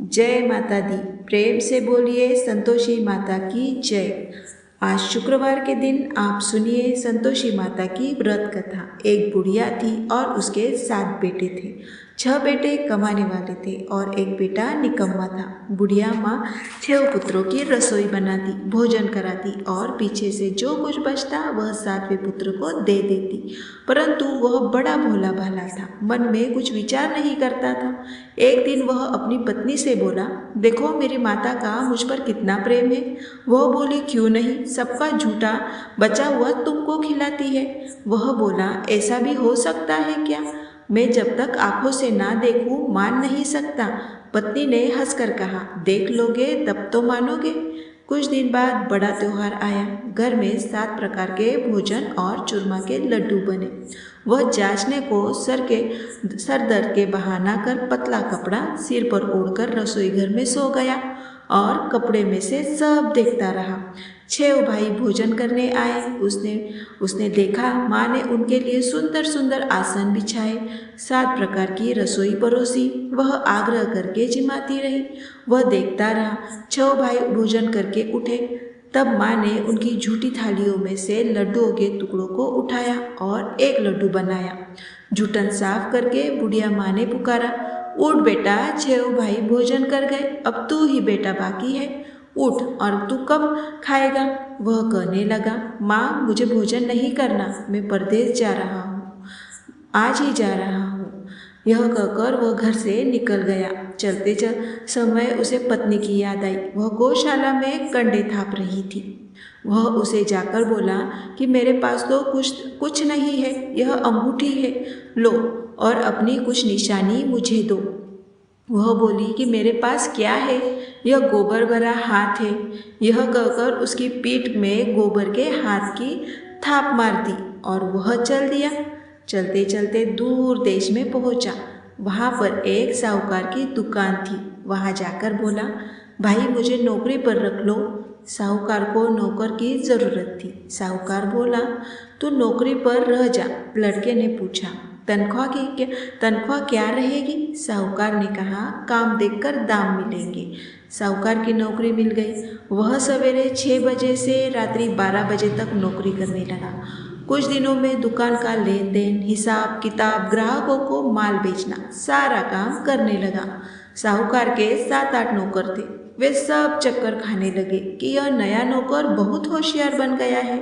जय माता दी। प्रेम से बोलिए संतोषी माता की जय। आज शुक्रवार के दिन आप सुनिए संतोषी माता की व्रत कथा। एक बुढ़िया थी और उसके 7 बेटे थे। 6 बेटे कमाने वाले थे और एक बेटा निकम्मा था। बुढ़िया माँ 6 पुत्रों की रसोई बनाती, भोजन कराती और पीछे से जो कुछ बचता वह 7वें पुत्र को दे देती। परंतु वह बड़ा भोला भाला था, मन में कुछ विचार नहीं करता था। एक दिन वह अपनी पत्नी से बोला, देखो मेरी माता का मुझ पर कितना प्रेम है। वह बोली, क्यों नहीं, सबका झूठा बचा हुआ तुमको खिलाती है। वह बोला, ऐसा भी हो सकता है क्या? मैं जब तक आंखों से ना देखूं मान नहीं सकता। पत्नी ने हंसकर कहा, देख लोगे तब तो मानोगे। कुछ दिन बाद बड़ा त्योहार आया। घर में 7 प्रकार के भोजन और चूरमा के लड्डू बने। वह जांचने को सर दर्द के बहाना कर पतला कपड़ा सिर पर ओढ़कर रसोई घर में सो गया और कपड़े में से सब देखता रहा। 6 भाई भोजन करने आए। उसने देखा माँ ने उनके लिए सुंदर सुंदर आसन बिछाए, 7 प्रकार की रसोई परोसी। वह आग्रह करके जिमाती रही। वह देखता रहा। 6 भाई भोजन करके उठे। तब माँ ने उनकी झूठी थालियों में से लड्डुओं के टुकड़ों को उठाया और एक लड्डू बनाया। जूठन साफ करके बुढ़िया माँ ने पुकारा, उठ बेटा, 6 भाई भोजन कर गए, अब तू ही बेटा बाकी है। उठ, और तू कब खाएगा? वह कहने लगा, माँ मुझे भोजन नहीं करना, मैं परदेश जा रहा हूँ, आज ही जा रहा हूँ। यह कहकर वह घर से निकल गया। चलते समय उसे पत्नी की याद आई। वह गौशाला में कंडे थाप रही थी। वह उसे जाकर बोला कि मेरे पास तो कुछ नहीं है, यह अंगूठी है, लो और अपनी कुछ निशानी मुझे दो। वह बोली कि मेरे पास क्या है, यह गोबर भरा हाथ है। यह कहकर उसकी पीठ में गोबर के हाथ की थाप मार दी और वह चल दिया। चलते चलते दूर देश में पहुंचा। वहाँ पर एक साहूकार की दुकान थी। वहाँ जाकर बोला, भाई मुझे नौकरी पर रख लो। साहूकार को नौकर की ज़रूरत थी। साहूकार बोला, तू नौकरी पर रह जा। लड़के ने पूछा, तनख्वाह क्या रहेगी? साहूकार ने कहा, काम देखकर दाम मिलेंगे। साहूकार की नौकरी मिल गई। वह सवेरे 6 बजे से रात्रि 12 बजे तक नौकरी करने लगा। कुछ दिनों में दुकान का लेन देन, हिसाब किताब, ग्राहकों को माल बेचना, सारा काम करने लगा। साहूकार के 7-8 नौकर थे। वे सब चक्कर खाने लगे कि यह नया नौकर बहुत होशियार बन गया है।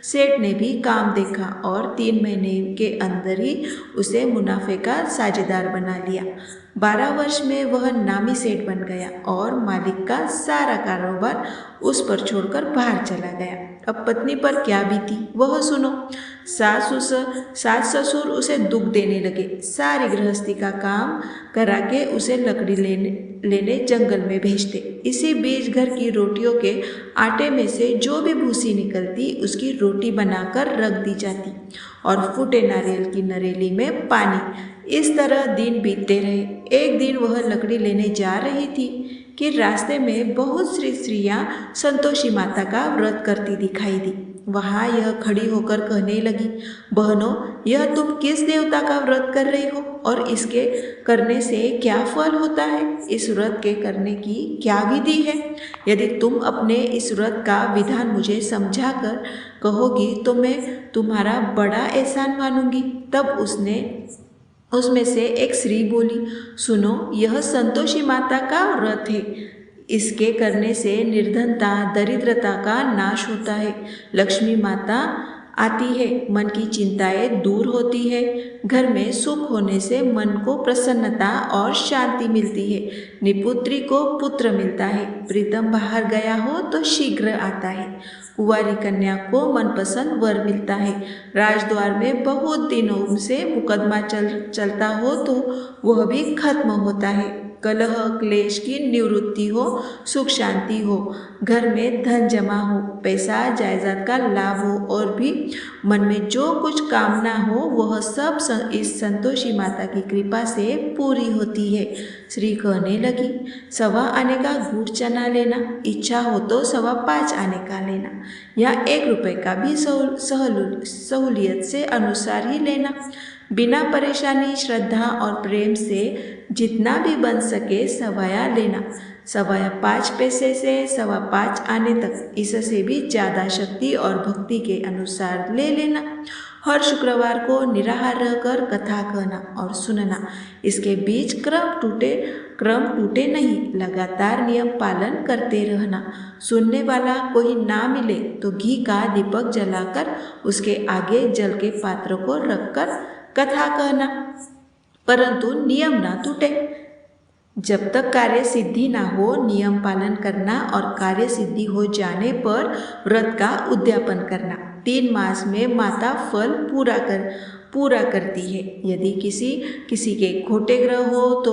सेठ ने भी काम देखा और 3 महीने के अंदर ही उसे मुनाफे का साझेदार बना लिया। 12 वर्ष में वह नामी सेठ बन गया और मालिक का सारा कारोबार उस पर छोड़कर बाहर चला गया। अब पत्नी पर क्या बीती वह सुनो। सास ससुर उसे दुख देने लगे। सारी गृहस्थी का काम करा के उसे लकड़ी लेने जंगल में भेजते। इसी बीच घर की रोटियों के आटे में से जो भी भूसी निकलती उसकी रोटी बनाकर रख दी जाती और फूटे नारियल की नरेली में पानी। इस तरह दिन बीतते रहे। एक दिन वह लकड़ी लेने जा रही थी कि रास्ते में बहुत स्त्रियां संतोषी माता का व्रत करती दिखाई दी। वहाँ यह खड़ी होकर कहने लगी, बहनों, यह तुम किस देवता का व्रत कर रही हो और इसके करने से क्या फल होता है? इस व्रत के करने की क्या विधि है? यदि तुम अपने इस व्रत का विधान मुझे समझा कर कहोगी तो मैं तुम्हारा बड़ा एहसान मानूंगी। तब उसमें से एक स्त्री बोली, सुनो, यह संतोषी माता का व्रत है। इसके करने से निर्धनता, दरिद्रता का नाश होता है। लक्ष्मी माता आती है, मन की चिंताएं दूर होती है। घर में सुख होने से मन को प्रसन्नता और शांति मिलती है। निपुत्री को पुत्र मिलता है। प्रीतम बाहर गया हो तो शीघ्र आता है। कुंवारी कन्या को मनपसंद वर मिलता है। राजद्वार में बहुत दिनों से मुकदमा चलता हो तो वह भी खत्म होता है। कलह क्लेश की निवृत्ति हो, सुख शांति हो, घर में धन जमा हो, पैसा जायदाद का लाभ हो और भी मन में जो कुछ कामना हो वह सब इस संतोषी माता की कृपा से पूरी होती है। श्री कहने लगी, 1.25 आने का गुड़ चना लेना, इच्छा हो तो 5.25 आने का लेना या 1 रुपये का भी सहूलियत से अनुसार ही लेना। बिना परेशानी, श्रद्धा और प्रेम से जितना भी बन सके सवाया लेना, सवाया 5 पैसे से 5.25 आने तक, इससे भी ज़्यादा शक्ति और भक्ति के अनुसार ले लेना। हर शुक्रवार को निराहार रहकर कथा कहना और सुनना। इसके बीच क्रम टूटे नहीं, लगातार नियम पालन करते रहना। सुनने वाला कोई ना मिले तो घी का दीपक जलाकर उसके आगे जल के पात्र को रखकर कथा कहना, परंतु नियम ना टूटे। जब तक कार्य सिद्धि ना हो नियम पालन करना और कार्य सिद्धि हो जाने पर व्रत का उद्यापन करना। 3 मास में माता फल पूरा करती है। यदि किसी के खोटे ग्रह हो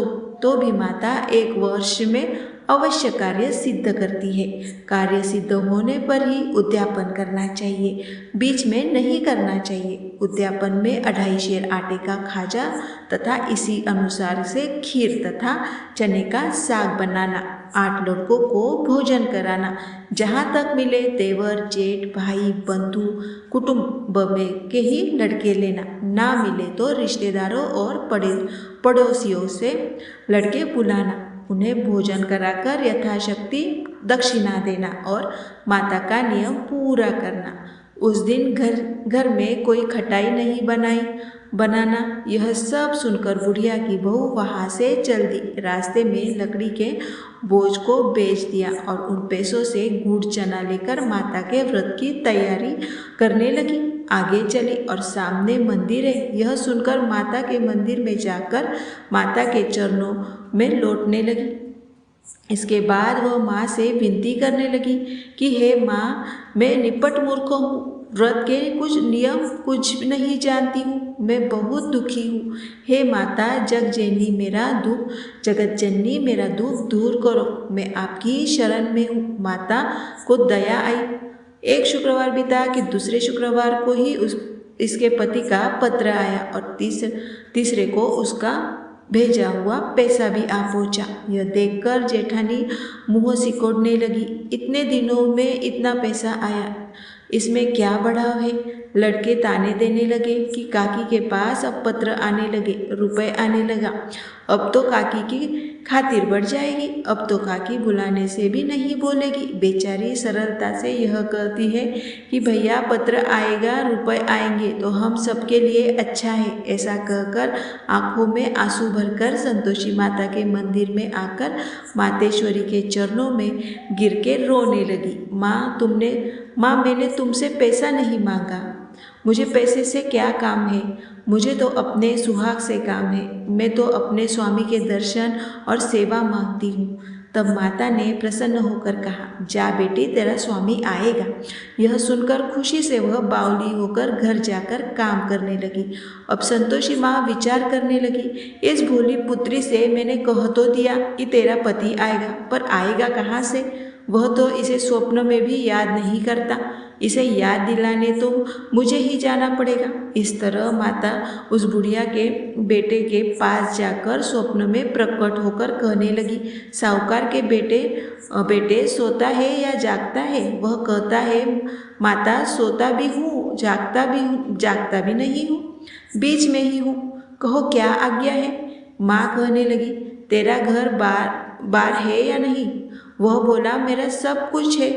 तो भी माता 1 वर्ष में अवश्य कार्य सिद्ध करती है। कार्य सिद्ध होने पर ही उद्यापन करना चाहिए, बीच में नहीं करना चाहिए। उद्यापन में 2.5 सेर आटे का खाजा तथा इसी अनुसार से खीर तथा चने का साग बनाना। 8 लड़कों को भोजन कराना। जहाँ तक मिले देवर, जेठ, भाई, बंधु, कुटुंब में के ही लड़के लेना। ना मिले तो रिश्तेदारों और पड़ोसियों से लड़के बुलाना। उन्हें भोजन कराकर यथाशक्ति दक्षिणा देना और माता का नियम पूरा करना। उस दिन घर में कोई खटाई नहीं बनाना। यह सब सुनकर बुढ़िया की बहू वहाँ से चल दी। रास्ते में लकड़ी के बोझ को बेच दिया और उन पैसों से गुड़ चना लेकर माता के व्रत की तैयारी करने लगी। आगे चली और सामने मंदिर है, यह सुनकर माता के मंदिर में जाकर माता के चरणों में लौटने लगी। इसके बाद वह माँ से विनती करने लगी कि हे माँ, मैं निपट मूर्ख हूँ, व्रत के कुछ नियम कुछ नहीं जानती हूँ, मैं बहुत दुखी हूँ। हे माता जगत जननी मेरा दुख दूर करो, मैं आपकी शरण में हूँ। माता को दया आई। एक शुक्रवार बीता कि दूसरे शुक्रवार को ही इसके पति का पत्र आया और तीसरे को उसका भेजा हुआ पैसा भी आ पहुंचा। यह देखकर जेठानी मुंह सिकोड़ने लगी। इतने दिनों में इतना पैसा आया, इसमें क्या बढ़ाव है। लड़के ताने देने लगे कि काकी के पास अब पत्र आने लगे, रुपए आने लगा, अब तो काकी की खातिर बढ़ जाएगी, अब तो काकी बुलाने से भी नहीं बोलेगी। बेचारी सरलता से यह कहती है कि भैया पत्र आएगा, रुपए आएंगे तो हम सबके लिए अच्छा है। ऐसा कहकर आंखों में आंसू भरकर संतोषी माता के मंदिर में आकर मातेश्वरी के चरणों में गिर के रोने लगी। माँ मैंने तुमसे पैसा नहीं मांगा, मुझे पैसे से क्या काम है, मुझे तो अपने सुहाग से काम है, मैं तो अपने स्वामी के दर्शन और सेवा मांगती हूँ। तब माता ने प्रसन्न होकर कहा, जा बेटी तेरा स्वामी आएगा। यह सुनकर खुशी से वह बावली होकर घर जाकर काम करने लगी। अब संतोषी माँ विचार करने लगी, इस भोली पुत्री से मैंने कह तो दिया कि तेरा पति आएगा, पर आएगा कहाँ से, वह तो इसे स्वप्न में भी याद नहीं करता, इसे याद दिलाने तो मुझे ही जाना पड़ेगा। इस तरह माता उस बुढ़िया के बेटे के पास जाकर स्वप्न में प्रकट होकर कहने लगी, साहूकार के बेटे सोता है या जागता है। वह कहता है, माता सोता भी हूँ, जागता भी नहीं हूँ, बीच में ही हूँ, कहो क्या आज्ञा है। माँ कहने लगी, तेरा घर बार है या नहीं। वह बोला, मेरा सब कुछ है।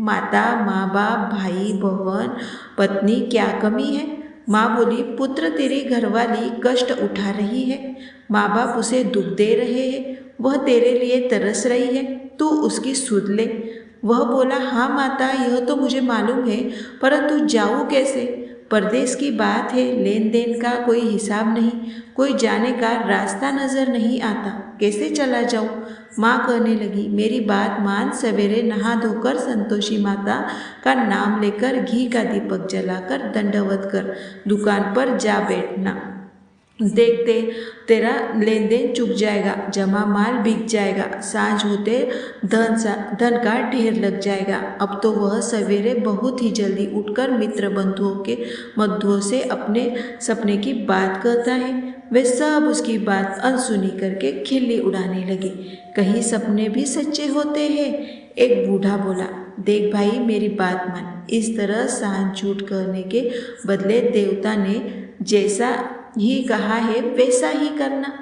माता, माँ बाप, भाई बहन, पत्नी, क्या कमी है। माँ बोली, पुत्र तेरी घरवाली कष्ट उठा रही है, माँ बाप उसे दुख दे रहे हैं, वह तेरे लिए तरस रही है, तू उसकी सुध ले। वह बोला, हाँ माता, यह तो मुझे मालूम है, परंतु जाऊँ कैसे। परदेश की बात है, लेन देन का कोई हिसाब नहीं, कोई जाने का रास्ता नजर नहीं आता, कैसे चला जाऊँ। माँ कहने लगी, मेरी बात मान, सवेरे नहा धोकर संतोषी माता का नाम लेकर घी का दीपक जलाकर दंडवत कर दुकान पर जा बैठना। देखते तेरा लेन देन चुक जाएगा, जमा माल बिक जाएगा, सांझ होते धन का ढेर लग जाएगा। अब तो वह सवेरे बहुत ही जल्दी उठकर मित्र बंधुओं से अपने सपने की बात कहता है। वे सब उसकी बात अनसुनी करके खिल्ली उड़ाने लगे। कहीं सपने भी सच्चे होते हैं। एक बूढ़ा बोला, देख भाई मेरी बात मान, इस तरह सांझ झूठ कहने के बदले देवता ने जैसा ही कहा है वैसा ही करना।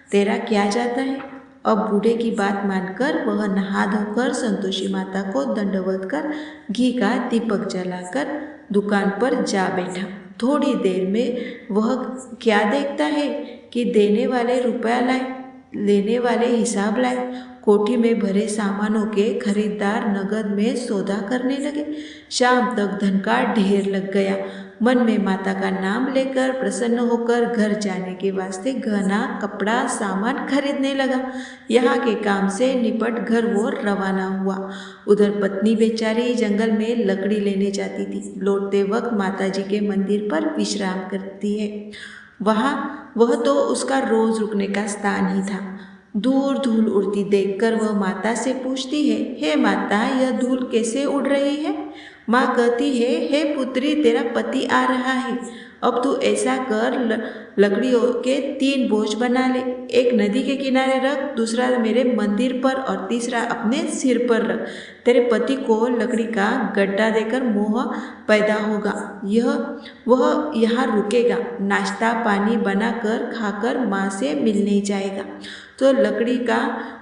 तेरा क्या जाता है। अब बूढ़े की बात मानकर वह नहा धोकर संतोषी माता को दंडवत कर घी का दीपक जलाकर दुकान पर जा बैठा। थोड़ी देर में वह क्या देखता है कि देने वाले रुपया लाए, लेने वाले हिसाब लाए। कोठी में भरे सामानों के खरीदार नगद में सौदा करने लगे। शाम तक धन का ढेर लग गया। मन में माता का नाम लेकर प्रसन्न होकर घर जाने के वास्ते गहना कपड़ा सामान खरीदने लगा। यहाँ के काम से निपट घर वो रवाना हुआ। उधर पत्नी बेचारी जंगल में लकड़ी लेने जाती थी। लौटते वक्त माता जी के मंदिर पर विश्राम करती है। वह तो उसका रोज रुकने का स्थान ही था। दूर धूल उड़ती देखकर वह माता से पूछती है, हे माता, यह धूल कैसे उड़ रही है। माँ कहती है, हे पुत्री, तेरा पति आ रहा है। अब तू ऐसा कर, लकड़ियों के 3 बोझ बना ले। एक नदी के किनारे रख, दूसरा मेरे मंदिर पर और तीसरा अपने सिर पर रख। तेरे पति को लकड़ी का गड्ढा देकर मोह पैदा होगा। वह यहाँ रुकेगा, नाश्ता पानी बनाकर खाकर माँ से मिलने जाएगा। तो लकड़ी का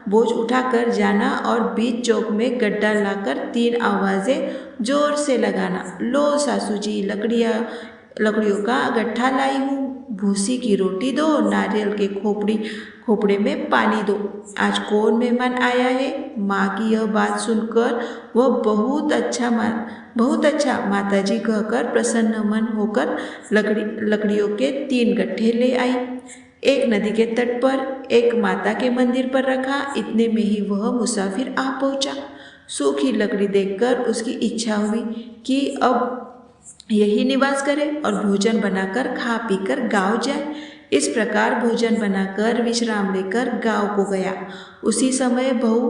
बोझ उठाकर जाना और बीच चौक में गड्ढा लाकर 3 आवाज़ें जोर से लगाना। लो सासू जी, लकड़ियों का गट्ठा लाई हूँ। भूसी की रोटी दो, नारियल के खोपड़े में पानी दो। आज कौन मेहमान आया है। माँ की यह बात सुनकर वह बहुत अच्छा माताजी कहकर प्रसन्न मन होकर लकड़ियों के 3 गट्ठे ले आई। एक नदी के तट पर, एक माता के मंदिर पर रखा। इतने में ही वह मुसाफिर आ पहुंचा। सूखी लकड़ी देखकर उसकी इच्छा हुई कि अब यही निवास करे और भोजन बनाकर खा पीकर गाँव जाए। इस प्रकार भोजन बनाकर विश्राम लेकर गाँव को गया। उसी समय बहू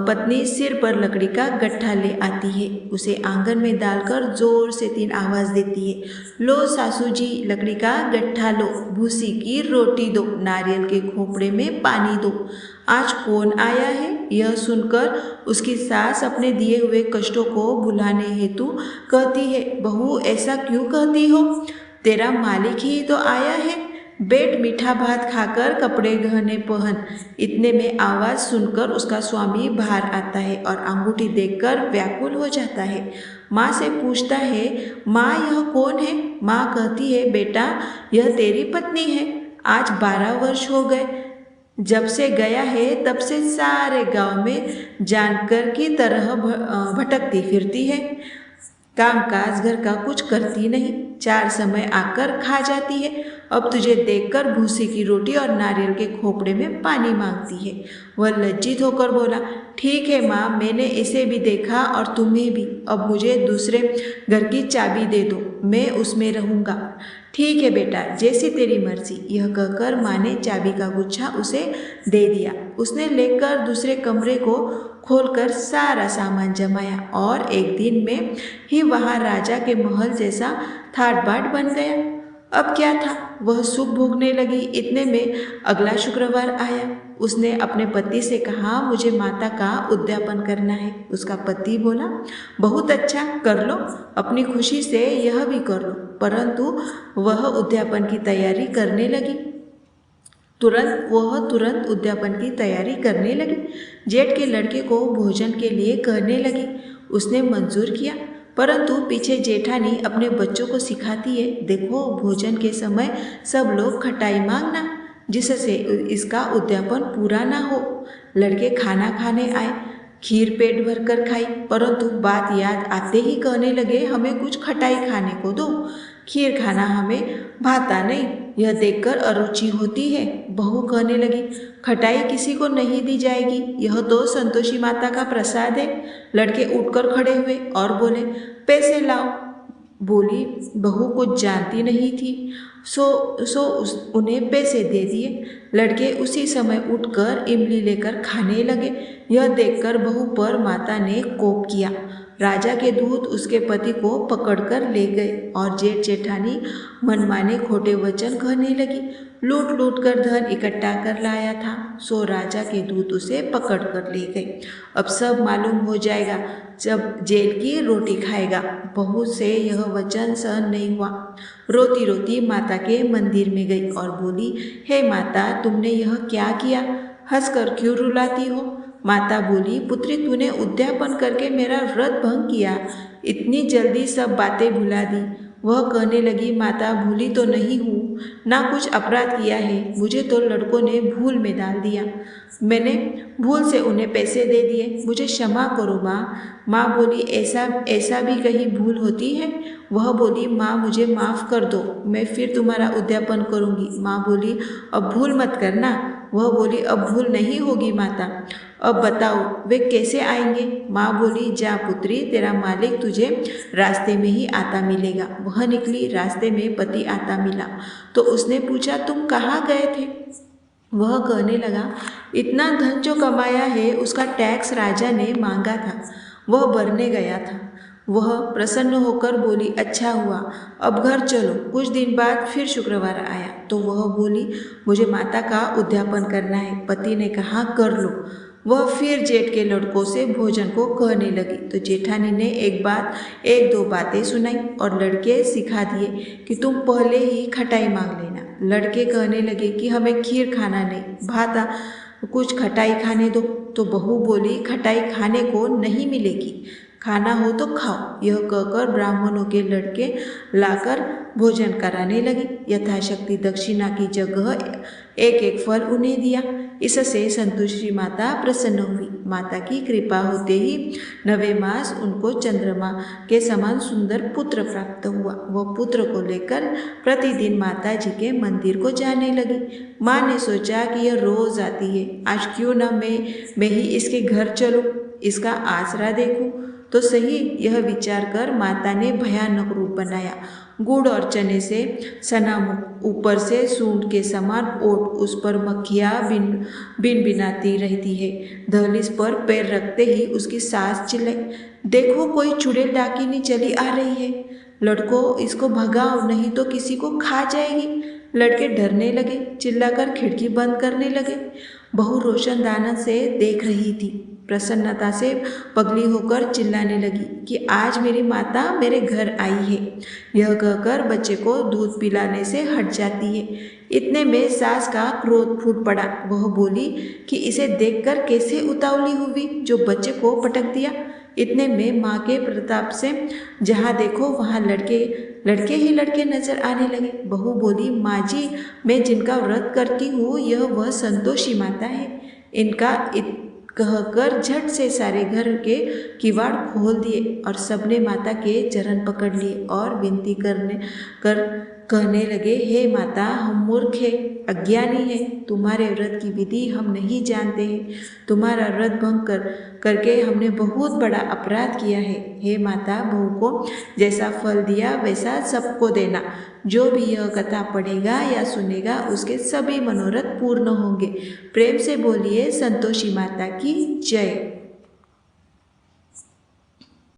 पत्नी सिर पर लकड़ी का गट्ठा ले आती है। उसे आंगन में डालकर जोर से 3 आवाज़ देती है। लो सासू जी, लकड़ी का गट्ठा लो, भूसी की रोटी दो, नारियल के खोपड़े में पानी दो। आज कौन आया है। यह सुनकर उसकी सास अपने दिए हुए कष्टों को भुलाने हेतु कहती है, बहू ऐसा क्यों कहती हो। तेरा मालिक ही तो आया है। बैठ, मीठा भात खाकर कपड़े गहने पहन। इतने में आवाज़ सुनकर उसका स्वामी बाहर आता है और अंगूठी देखकर व्याकुल हो जाता है। माँ से पूछता है, माँ यह कौन है। माँ कहती है, बेटा यह तेरी पत्नी है। आज 12 वर्ष हो गए जब से गया है, तब से सारे गांव में जानकर की तरह भटकती फिरती है। कामकाज घर का कुछ करती नहीं, 4 समय आकर खा जाती है। अब तुझे देखकर भूसी की रोटी और नारियल के खोपड़े में पानी मांगती है। वह लज्जित होकर बोला, ठीक है माँ, मैंने इसे भी देखा और तुम्हें भी। अब मुझे दूसरे घर की चाबी दे दो, मैं उसमें रहूँगा। ठीक है बेटा, जैसी तेरी मर्जी। यह कहकर माँ ने चाबी का गुच्छा उसे दे दिया। उसने लेकर दूसरे कमरे को खोलकर सारा सामान जमाया और एक दिन में ही वहाँ राजा के महल जैसा ठाट बाट बन गया। अब क्या था, वह सुख भोगने लगी। इतने में अगला शुक्रवार आया। उसने अपने पति से कहा, मुझे माता का उद्यापन करना है। उसका पति बोला, बहुत अच्छा, कर लो, अपनी खुशी से यह भी कर लो। परंतु वह उद्यापन की तैयारी करने लगी। तुरंत उद्यापन की तैयारी करने लगी। जेठ के लड़के को भोजन के लिए कहने लगी। उसने मंजूर किया, परंतु पीछे जेठानी अपने बच्चों को सिखाती है, देखो भोजन के समय सब लोग खटाई मांगना, जिससे इसका उद्यापन पूरा ना हो। लड़के खाना खाने आए, खीर पेट भर कर खाई, परंतु बात याद आते ही कहने लगे, हमें कुछ खटाई खाने को दो, खीर खाना हमें भाता नहीं। यह देखकर अरुचि होती है। बहू कहने लगी, खटाई किसी को नहीं दी जाएगी, यह तो संतोषी माता का प्रसाद है। लड़के उठकर खड़े हुए और बोले, पैसे लाओ। बोली बहू कुछ जानती नहीं थी, उन्हें पैसे दे दिए। लड़के उसी समय उठकर इमली लेकर खाने लगे। यह देखकर बहू पर माता ने कोप किया। राजा के दूत उसके पति को पकड़कर ले गए और जेठ जेठानी मनमाने खोटे वचन कहने लगी। लूट लूट कर धन इकट्ठा कर लाया था, सो राजा के दूत उसे पकड़ कर ले गए। अब सब मालूम हो जाएगा जब जेल की रोटी खाएगा। बहू से यह वचन सहन नहीं हुआ। रोती रोती माता के मंदिर में गई और बोली, हे माता, तुमने यह क्या किया? हंसकर क्यों रुलाती हो? माता बोली, पुत्री, तूने उद्यापन करके मेरा व्रत भंग किया, इतनी जल्दी सब बातें भुला दी। वह कहने लगी, माता, भूली तो नहीं हूँ, ना कुछ अपराध किया है, मुझे तो लड़कों ने भूल में डाल दिया, मैंने भूल से उन्हें पैसे दे दिए, मुझे क्षमा करो माँ। माँ बोली, ऐसा ऐसा भी कहीं भूल होती है? वह बोली, माँ, मुझे माफ़ कर दो, मैं फिर तुम्हारा उद्यापन करूँगी। माँ बोली, अब भूल मत करना। वह बोली, अब भूल नहीं होगी माता। अब बताओ वे कैसे आएंगे? माँ बोली, जा पुत्री, तेरा मालिक तुझे रास्ते में ही आता मिलेगा। वह निकली, रास्ते में पति आता मिला तो उसने पूछा, तुम कहाँ गए थे? वह कहने लगा, इतना धन जो कमाया है उसका टैक्स राजा ने मांगा था, वह भरने गया था। वह प्रसन्न होकर बोली, अच्छा हुआ, अब घर चलो। कुछ दिन बाद फिर शुक्रवार आया तो वह बोली, मुझे माता का उद्यापन करना है। पति ने कहा, कर लो। वह फिर जेठ के लड़कों से भोजन को कहने लगी तो जेठानी ने एक दो बातें सुनाई और लड़के सिखा दिए कि तुम पहले ही खटाई मांग लेना। लड़के कहने लगे कि हमें खीर खाना नहीं भाता, कुछ खटाई खाने दो। तो बहू बोली, खटाई खाने को नहीं मिलेगी, खाना हो तो खाओ। यह कहकर ब्राह्मणों के लड़के लाकर भोजन कराने लगी। यथाशक्ति दक्षिणा की जगह एक एक फल उन्हें दिया। इससे संतुष्टि माता प्रसन्न हुई। माता की कृपा होते ही 9वें मास उनको चंद्रमा के समान सुंदर पुत्र प्राप्त हुआ। वह पुत्र को लेकर प्रतिदिन माता जी के मंदिर को जाने लगी। माँ ने सोचा कि यह रोज आती है, आज क्यों न मैं ही इसके घर चलूं, इसका आसरा देखूं तो सही। यह विचार कर माता ने भयानक रूप बनाया। गुड़ और चने से सना मुख, ऊपर से सूंड के समान ओट, उस पर मक्खियाँ बिन बिनाती रहती है। दहलीज पर पैर रखते ही उसकी सास चिल्लाई, देखो कोई चुड़ैल डाकिनी चली आ रही है, लड़कों इसको भगाओ नहीं तो किसी को खा जाएगी। लड़के डरने लगे, चिल्लाकर खिड़की बंद करने लगे। बहू रोशनदान से देख रही थी, प्रसन्नता से पगली होकर चिल्लाने लगी कि आज मेरी माता मेरे घर आई है। यह कहकर बच्चे को दूध पिलाने से हट जाती है। इतने में सास का क्रोध फूट पड़ा। वह बोली कि इसे देखकर कैसे उतावली हुई जो बच्चे को पटक दिया। इतने में माँ के प्रताप से जहाँ देखो वहाँ लड़के ही लड़के नजर आने लगे। बहू बोली, माँ जी, मैं जिनका व्रत करती हूँ यह वह संतोषी माता है। इनका कहकर झट से सारे घर के किवाड़ खोल दिए और सबने माता के चरण पकड़ लिए और विनती कहने लगे, हे माता, हम मूर्ख हैं, अज्ञानी हैं, तुम्हारे व्रत की विधि हम नहीं जानते हैं, तुम्हारा व्रत भंग करके हमने बहुत बड़ा अपराध किया है। हे माता, बहू को जैसा फल दिया वैसा सबको देना। जो भी यह कथा पढ़ेगा या सुनेगा उसके सभी मनोरथ पूर्ण होंगे। प्रेम से बोलिए संतोषी माता की जय।